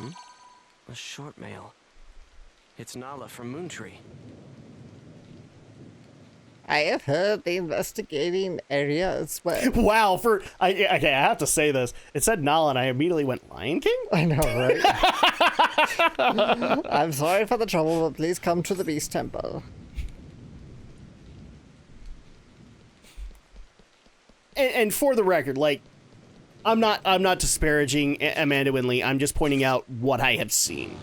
A short mail. It's Nala from Moontree. I have heard the investigating area as well. Wow, okay, I have to say this. It said Nala, and I immediately went, Lion King? I know, right? I'm sorry for the trouble, but please come to the Beast Temple. And for the record, like, I'm not disparaging Amanda Winley. I'm just pointing out what I have seen.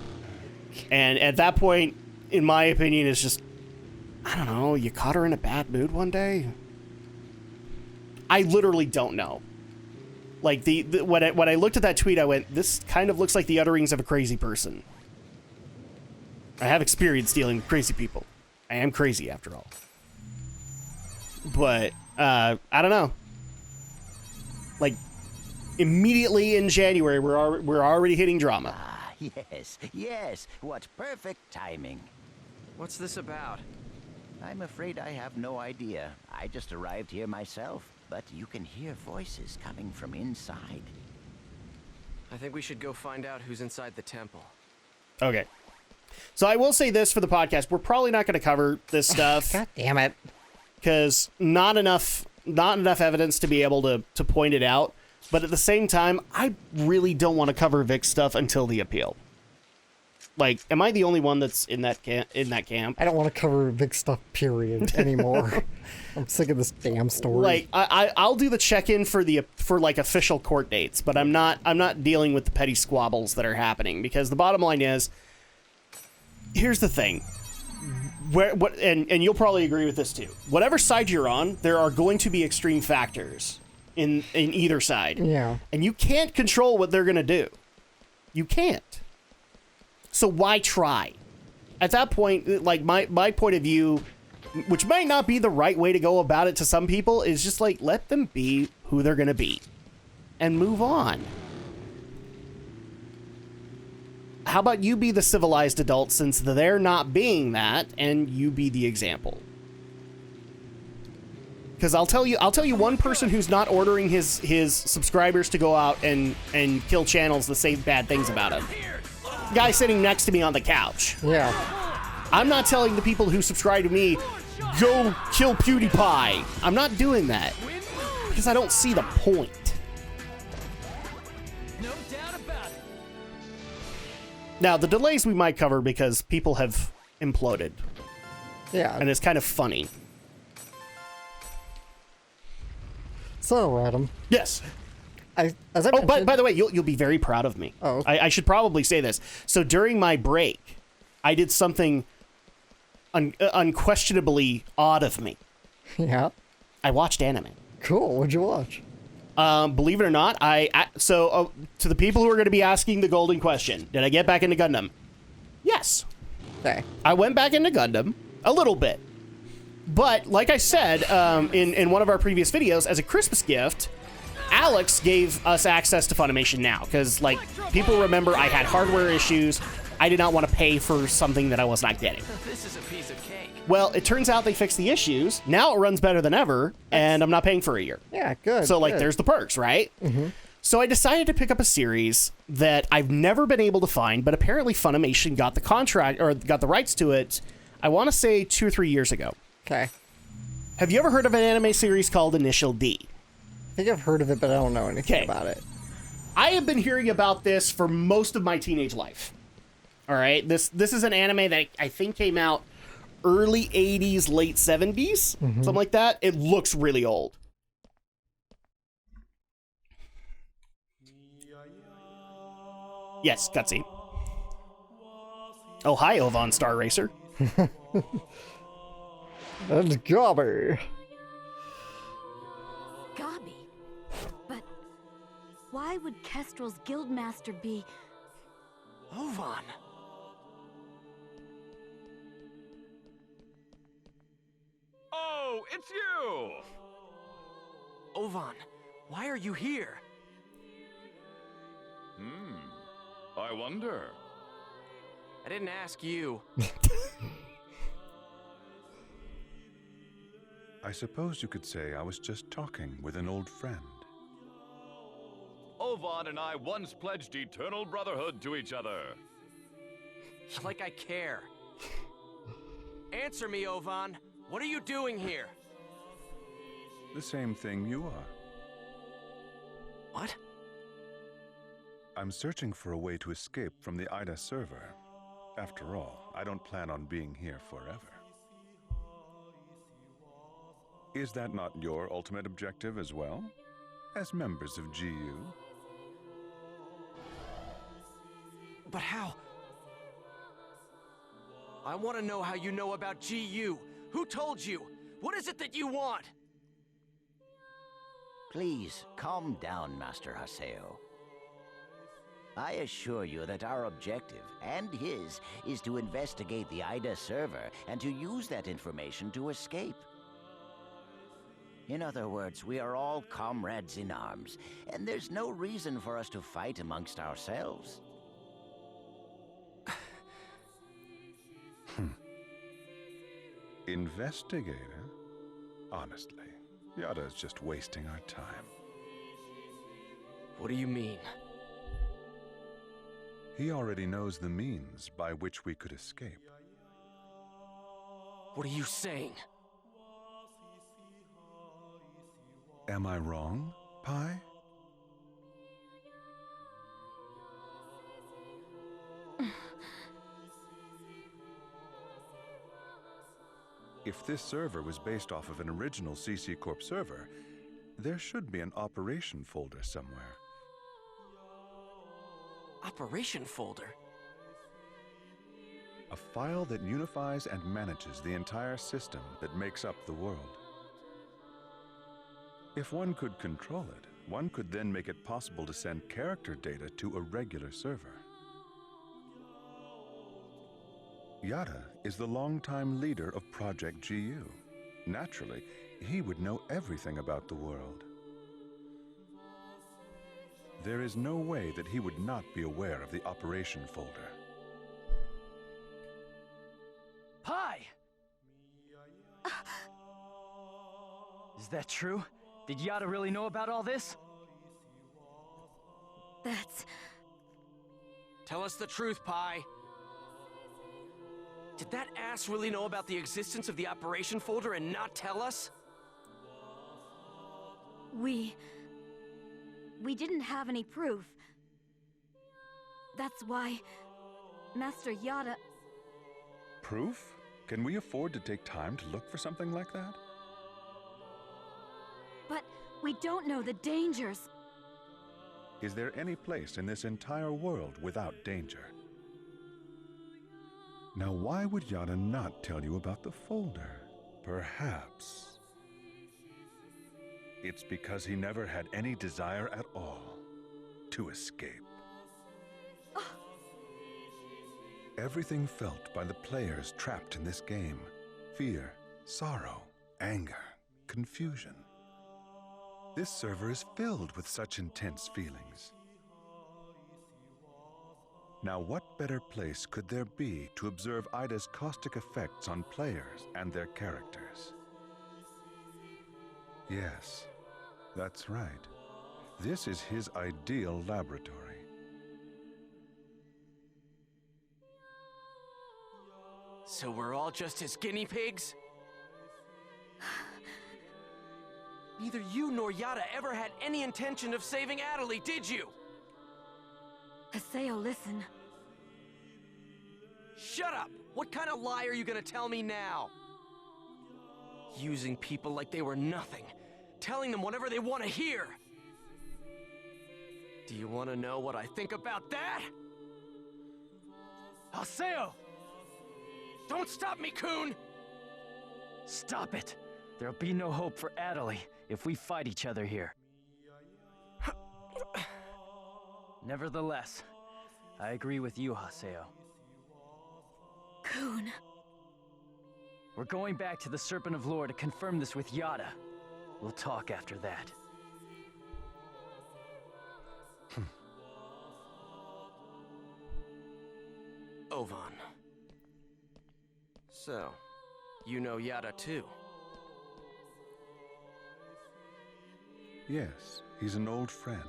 And at that point, in my opinion, it's just, I don't know, you caught her in a bad mood one day? I literally don't know. Like, when I looked at that tweet, I went, this kind of looks like the utterings of a crazy person. I have experience dealing with crazy people. I am crazy, after all. But, I don't know. Like, immediately in January, we're already hitting drama. Ah, yes, what perfect timing. What's this about? I'm afraid I have no idea. I just arrived here myself, but you can hear voices coming from inside. I think we should go find out who's inside the temple. Okay. So I will say this for the podcast. We're probably not going to cover this stuff. God damn it. Because not enough evidence to be able to point it out. But at the same time, I really don't want to cover Vic's stuff until the appeal. Like, am I the only one that's in that camp? I don't want to cover big stuff, period, anymore. I'm sick of this damn story. Like, I'll do the check-in for like official court dates, but I'm not dealing with the petty squabbles that are happening, because the bottom line is, here's the thing. And you'll probably agree with this too. Whatever side you're on, there are going to be extreme factors in either side. Yeah. And you can't control what they're going to do. You can't. So why try? At that point, like, my point of view, which might not be the right way to go about it to some people, is just like, let them be who they're going to be and move on. How about you be the civilized adult, since they're not being that, and you be the example? Because I'll tell you one person who's not ordering his subscribers to go out and kill channels that say bad things about him. Guy sitting next to me on the couch. Yeah. I'm not telling the people who subscribe to me, go kill PewDiePie. I'm not doing that. Because I don't see the point. No doubt about it. Now, the delays we might cover because people have imploded. Yeah. And it's kind of funny. So, Adam. Yes. As I Oh, mentioned, by the way, you'll be very proud of me. Oh. I should probably say this. So during my break, I did something unquestionably odd of me. Yeah. I watched anime. Cool. What'd you watch? Believe it or not, to the people who are going to be asking the golden question, did I get back into Gundam? Yes. Okay. I went back into Gundam a little bit. But like I said in one of our previous videos, as a Christmas gift, Alex gave us access to Funimation Now, because, like, people remember I had hardware issues. I did not want to pay for something that I was not getting. This is a piece of cake. Well, it turns out they fixed the issues. Now it runs better than ever, and I'm not paying for a year. Yeah, good. So, like, good. there's the perks, right? Mm-hmm. So I decided to pick up a series that I've never been able to find, but apparently Funimation got the contract, or got the rights to it, I want to say 2 or 3 years ago. Okay. Have you ever heard of an anime series called Initial D? I think I've heard of it, but I don't know anything about it. I have been hearing about this for most of my teenage life. All right, this is an anime that I think came out early 80s, late 70s, something like that. It looks really old. Yes, cutscene. Oh, hi, Ovan Star Racer. That's Gabi. Gabi? But why would Kestrel's guildmaster be... Ovan. Oh, it's you! Ovan, why are you here? I wonder. I didn't ask you. I suppose you could say I was just talking with an old friend. Ovan and I once pledged eternal brotherhood to each other. Like I care. Answer me, Ovan. What are you doing here? The same thing you are. What? I'm searching for a way to escape from the Ida server. After all, I don't plan on being here forever. Is that not your ultimate objective as well? As members of GU? But how? I want to know how you know about GU. Who told you? What is it that you want? Please, calm down, Master Haseo. I assure you that our objective, and his, is to investigate the Ida server and to use that information to escape. In other words, we are all comrades in arms, and there's no reason for us to fight amongst ourselves. Investigator? Honestly, Yata is just wasting our time. What do you mean? He already knows the means by which we could escape. What are you saying? Am I wrong, Pi? If this server was based off of an original CC Corp server, there should be an operation folder somewhere. Operation folder? A file that unifies and manages the entire system that makes up the world. If one could control it, one could then make it possible to send character data to a regular server. Yata is the longtime leader of Project GU. Naturally, he would know everything about the world. There is no way that he would not be aware of the operation folder. Pi! Is that true? Did Yata really know about all this? That's... Tell us the truth, Pi. Did that ass really know about the existence of the operation folder and not tell us? We didn't have any proof. That's why Master Yata... Proof? Can we afford to take time to look for something like that? But we don't know the dangers. Is there any place in this entire world without danger? Now, why would Yata not tell you about the folder? Perhaps it's because he never had any desire at all to escape. Everything felt by the players trapped in this game: fear, sorrow, anger, confusion. This server is filled with such intense feelings. Now, what better place could there be to observe Ida's caustic effects on players and their characters? Yes, that's right. This is his ideal laboratory. So we're all just his guinea pigs? Neither you nor Yata ever had any intention of saving Adelie, did you? Haseo, listen. Shut up! What kind of lie are you gonna tell me now? Using people like they were nothing. Telling them whatever they want to hear. Do you want to know what I think about that? Haseo! Don't stop me, Coon! Stop it! There'll be no hope for Adelie if we fight each other here. Nevertheless, I agree with you, Haseo. Coon. We're going back to the Serpent of Lore to confirm this with Yata. We'll talk after that. Ovan. So, you know Yata too? Yes, he's an old friend.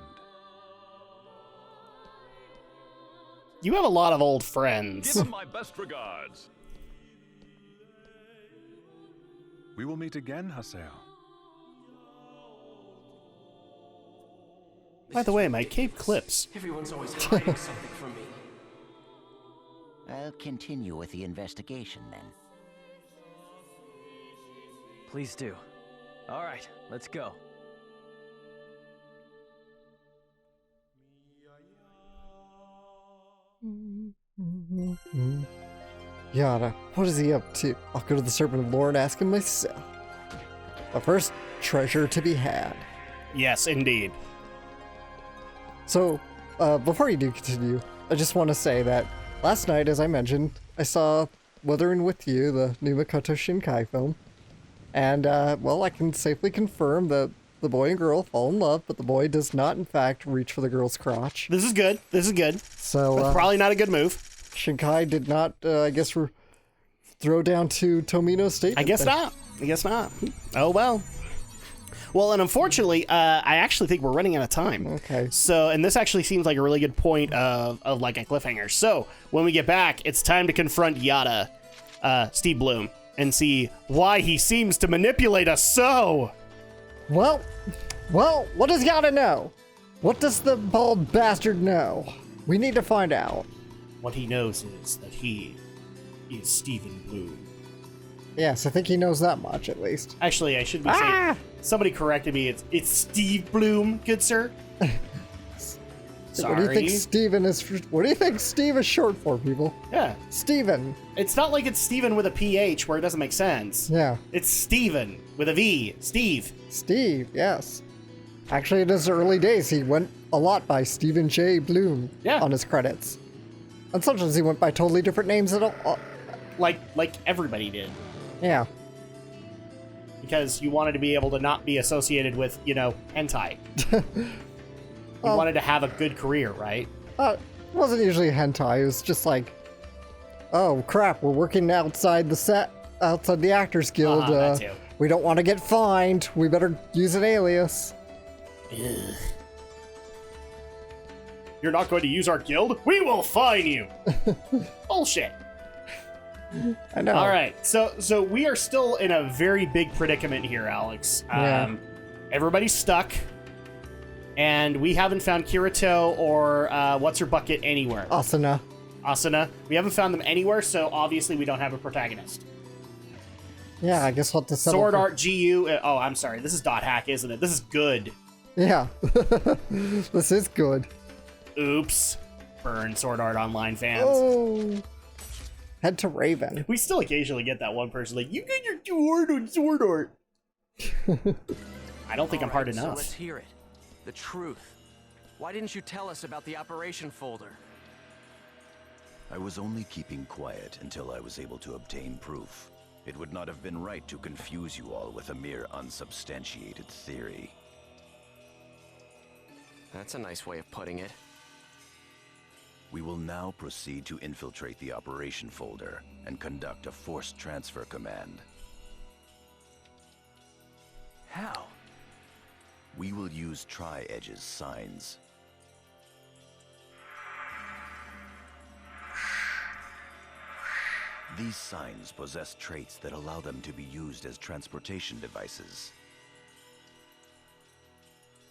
You have a lot of old Give friends. him my best regards. We will meet again, Haseo. By the way, my cape clips. Everyone's always hiding something from me. I'll continue with the investigation then. Please do. All right, let's go. Yata, what is he up to? I'll go to the Serpent of Lore and ask him myself. But first, treasure to be had. Yes, indeed. So, before you do continue, I just want to say that last night, as I mentioned, I saw Wuthering With You, the new Makoto Shinkai film. And, well, I can safely confirm that the boy and girl fall in love, but the boy does not, in fact, reach for the girl's crotch. This is good. This is good. So, That's probably not a good move. Shinkai did not, I guess, throw down to Tomino's statement. I guess not. I guess not. Oh, well. Well, and unfortunately, I actually think we're running out of time. Okay. So, and this actually seems like a really good point of like a cliffhanger. So, when we get back, it's time to confront Yata, Steve Bloom, and see why he seems to manipulate us so. Well, what does Yata know? What does the bald bastard know? We need to find out. What he knows is that he is Stephen Bloom. Yes, I think he knows that much, at least. Actually, I should be saying, somebody corrected me. It's Steve Bloom, good sir. Sorry. What do you think Steven is? What do you think Steve is short for, people? Yeah. Steven. It's not like it's Steven with a PH where it doesn't make sense. Yeah. It's Steven with a V. Steve. Steve, yes. Actually, in his early days, he went a lot by Stephen J. Bloom on his credits. And sometimes he went by totally different names at all. Like everybody did. Yeah. Because you wanted to be able to not be associated with, hentai. You wanted to have a good career, right? It wasn't usually hentai. It was just like, oh crap, we're working outside the set, outside the Actors Guild. That too. We don't want to get fined. We better use an alias. Ugh. You're not going to use our guild? We will fine you! Bullshit. I know. All right, so we are still in a very big predicament here, Alex. Yeah. Everybody's stuck, and we haven't found Kirito or what's her bucket anywhere. Asuna. We haven't found them anywhere, so obviously we don't have a protagonist. Yeah, I guess we'll have to settle Sword for... Art GU. Oh, I'm sorry. This is dot hack, isn't it? This is good. Yeah. This is good. Oops. Burn Sword Art Online fans. Oh. Head to Raven. We still occasionally get that one person like, you get your sword on Sword Art. I don't think I'm hard enough. So let's hear it. The truth. Why didn't you tell us about the operation folder? I was only keeping quiet until I was able to obtain proof. It would not have been right to confuse you all with a mere unsubstantiated theory. That's a nice way of putting it. We will now proceed to infiltrate the operation folder and conduct a forced transfer command. How? We will use Tri-Edge's signs. These signs possess traits that allow them to be used as transportation devices.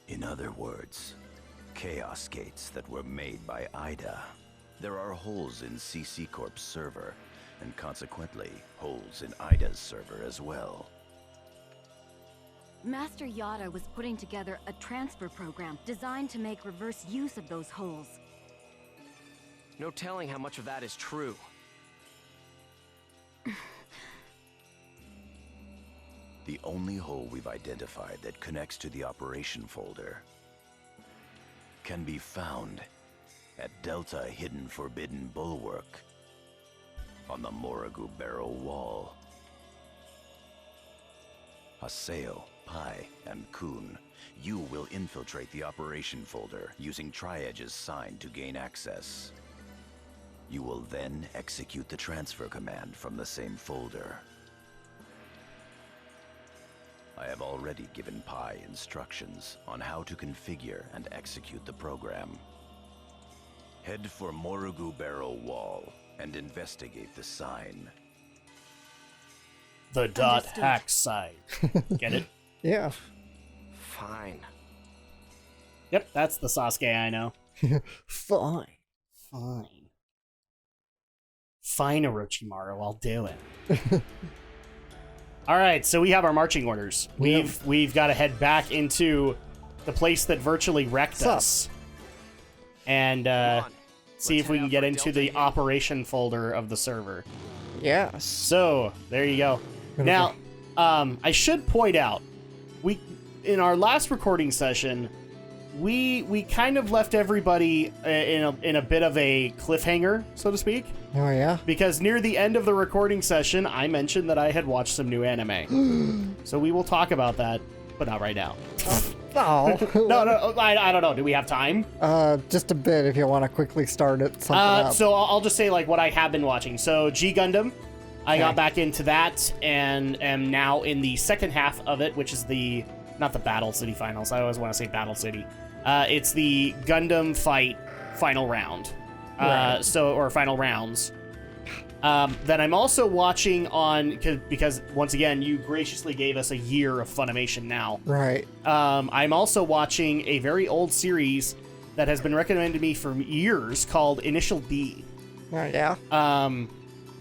In other words, chaos gates that were made by Ida. There are holes in CC Corp's server, and consequently, holes in Ida's server as well. Master Yata was putting together a transfer program designed to make reverse use of those holes. No telling how much of that is true. The only hole we've identified that connects to the operation folder can be found at Delta Hidden Forbidden Bulwark on the Moragu Barrow Wall. Haseo, Pai, and Kun, you will infiltrate the operation folder using Tri-Edge's sign to gain access. You will then execute the transfer command from the same folder. I have already given Pai instructions on how to configure and execute the program. Head for Morugu Barrel Wall and investigate the sign. The dot hack sign. Get it? Yeah. Fine. Yep, that's the Sasuke I know. Fine. Fine. Fine, Orochimaru, I'll do it. All right, so we have our marching orders. We've got to head back into the place that virtually wrecked us, and see if we can get into the operation folder of the server. Yes. So there you go. Now, I should point out, in our last recording session, we kind of left everybody in a bit of a cliffhanger, so to speak. Oh, yeah? Because near the end of the recording session, I mentioned that I had watched some new anime. So we will talk about that, but not right now. Oh. No, I don't know. Do we have time? Just a bit if you want to quickly start it. So I'll just say like what I have been watching. So G Gundam, I got back into that and am now in the second half of it, which is not the Battle City Finals. I always want to say Battle City. It's the Gundam Fight Final Round. Or Final Rounds. Then I'm also watching because once again, you graciously gave us a year of Funimation Now. Right. I'm also watching a very old series that has been recommended to me for years called Initial D. Oh, yeah?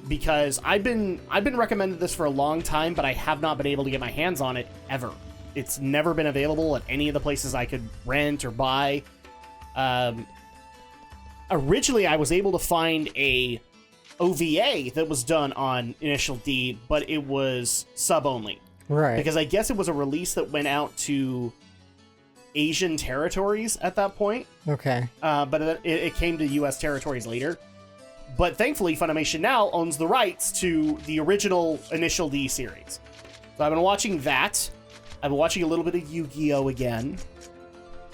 Because I've been recommended this for a long time, but I have not been able to get my hands on it ever. It's never been available at any of the places I could rent or buy. Originally, I was able to find a OVA that was done on Initial D, but it was sub-only. Right. Because I guess it was a release that went out to Asian territories at that point. Okay. But it came to U.S. territories later. But thankfully, Funimation Now owns the rights to the original Initial D series. So I've been watching that. I've been watching a little bit of Yu-Gi-Oh! Again.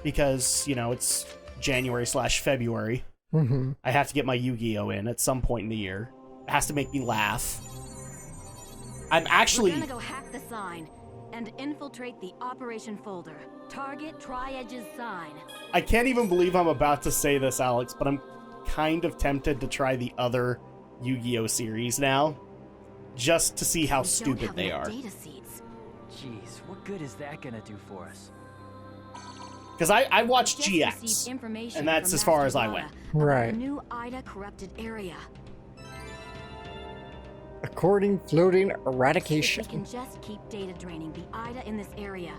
Because, it's January/February. Mm-hmm. I have to get my Yu-Gi-Oh! In at some point in the year. It has to make me laugh. I'm actually... We're gonna go hack the sign and infiltrate the operation folder. Target Tri-Edge's sign. I can't even believe I'm about to say this, Alex, but I'm kind of tempted to try the other Yu-Gi-Oh! Series now. Just to see how stupid they are. Data seeds. Jeez, what good is that gonna do for us? Because I watched GX, and that's as far as I went. Right. New Ida corrupted area. According floating eradication. If we can just keep data draining the Ida in this area,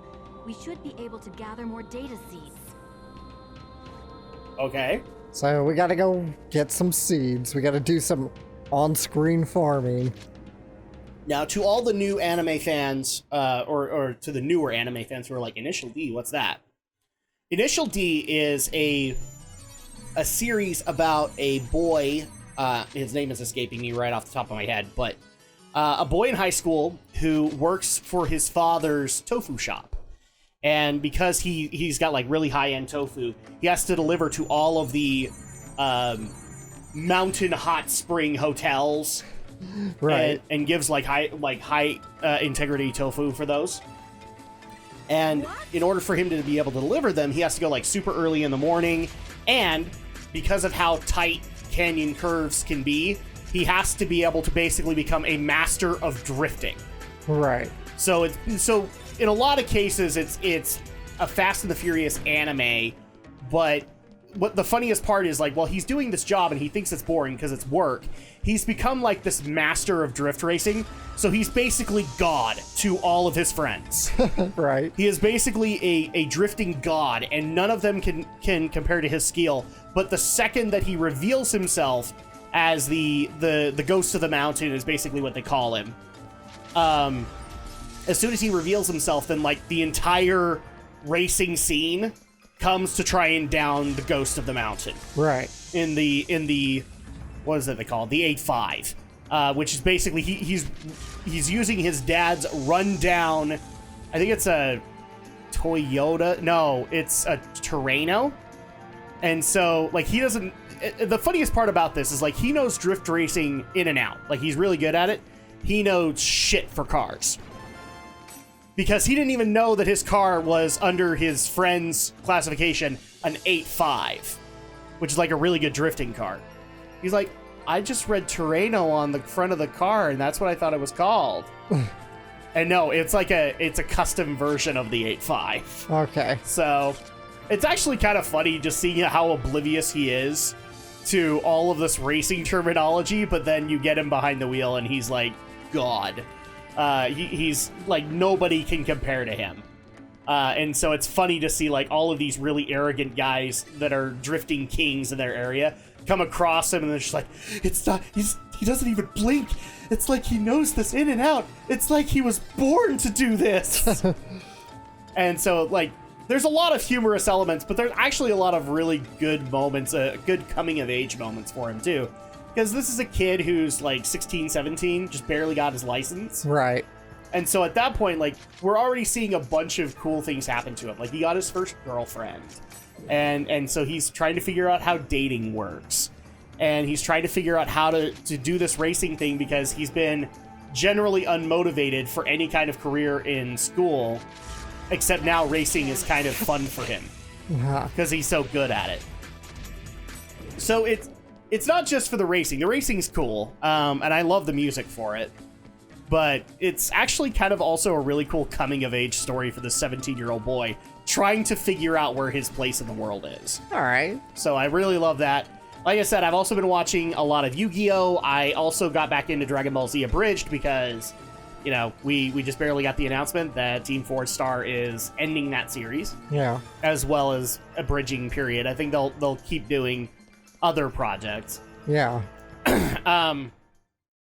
we should be able to gather more data seeds. Okay. So we gotta go get some seeds. We gotta do some on-screen farming. Now, to all the new anime fans, or to the newer anime fans who are like, Initial D, what's that? Initial D is a series about a boy, his name is escaping me right off the top of my head, but a boy in high school who works for his father's tofu shop. And because he's got like really high-end tofu, he has to deliver to all of the mountain hot spring hotels, right? And gives like high integrity tofu for those. And in order for him to be able to deliver them, he has to go like super early in the morning. And because of how tight canyon curves can be, he has to be able to basically become a master of drifting. Right. So in a lot of cases, it's a Fast and the Furious anime, but what the funniest part is, like, while he's doing this job and he thinks it's boring because it's work, he's become like this master of drift racing. So he's basically God to all of his friends. Right. He is basically a drifting god, and none of them can compare to his skill. But the second that he reveals himself as the ghost of the mountain is basically what they call him. As soon as he reveals himself, then like the entire racing scene comes to try and down the ghost of the mountain. Right. In the what is it they call it? The 8.5, which is basically he's using his dad's rundown. I think it's a Toyota. No, it's a Terrano. And so like he doesn't. The funniest part about this is like he knows drift racing in and out. Like he's really good at it. He knows shit for cars. Because he didn't even know that his car was under his friend's classification an 8.5. which is like a really good drifting car. He's like, I just read Terreno on the front of the car, and that's what I thought it was called. And no, it's a custom version of the 8.5. Okay. So it's actually kind of funny just seeing how oblivious he is to all of this racing terminology, but then you get him behind the wheel and he's like God. He's like, nobody can compare to him. And so it's funny to see like all of these really arrogant guys that are drifting kings in their area come across him, and they're just like, it's not, he doesn't even blink. It's like he knows this in and out. It's like he was born to do this. And so like, there's a lot of humorous elements, but there's actually a lot of really good moments, good coming of age moments for him too. Because this is a kid who's like 16, 17, just barely got his license. Right. And so at that point, like, we're already seeing a bunch of cool things happen to him. Like, he got his first girlfriend. And so he's trying to figure out how dating works. And he's trying to figure out how to do this racing thing because he's been generally unmotivated for any kind of career in school. Except now racing is kind of fun for him. Because he's so good at it. So it's not just for the racing. The racing's cool. And I love the music for it. But it's actually kind of also a really cool coming-of-age story for this 17-year-old boy trying to figure out where his place in the world is. All right. So I really love that. Like I said, I've also been watching a lot of Yu-Gi-Oh! I also got back into Dragon Ball Z Abridged because, you know, we just barely got the announcement that Team Forward Star is ending that series. Yeah. As well as Abridging, period. I think they'll keep doing other projects. Yeah.